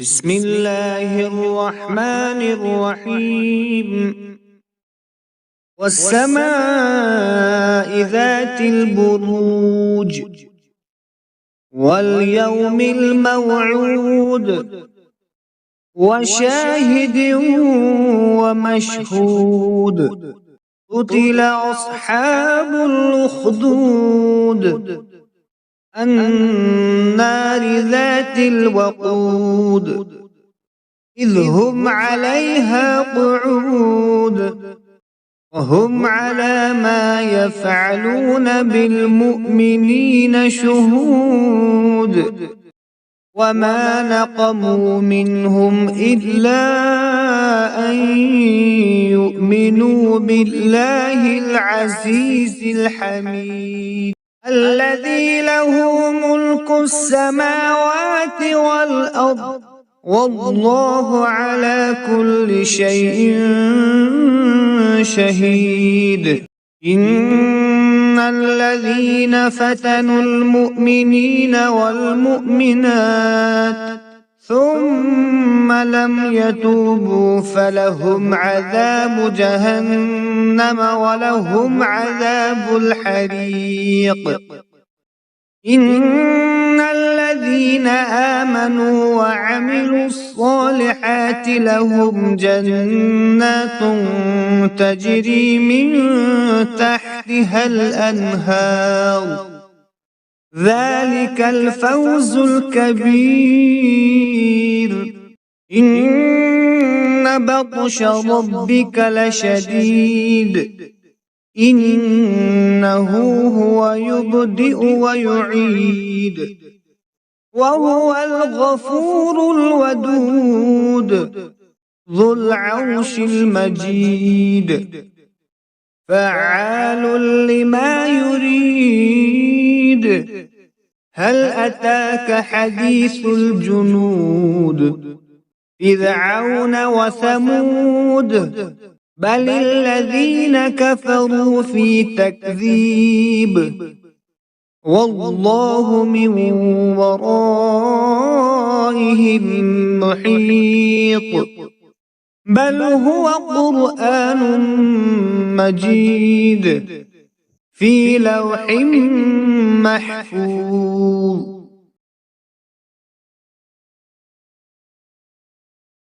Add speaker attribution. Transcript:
Speaker 1: بسم الله الرحمن الرحيم والسماء ذات البروج واليوم الموعود وشاهد ومشهود قتل أصحاب الأخدود النار ذات الوقود إذ هم عليها قعود وهم على ما يفعلون بالمؤمنين شهود وما نقموا منهم إلا أن يؤمنوا بالله العزيز الحميد الذي له ملك السماوات والأرض والله على كل شيء شهيد إن الذين فتنوا المؤمنين والمؤمنات ثم لم يتوبوا فلهم عذاب جهنم ولهم عذاب الحريق إن الذين آمنوا وعملوا الصالحات لهم جنات تجري من تحتها الأنهار ذلك الفوز الكبير إن بطش ربك لشديد إنه هو يبدئ ويعيد وهو الغفور الودود ذو العرش المجيد فعال لما يريد هل أتاك حديث الجنود فرعون وثمود بل الذين كفروا في تكذيب والله من ورائهم محيط بل هو قرآن مجيد في لوح محفوظ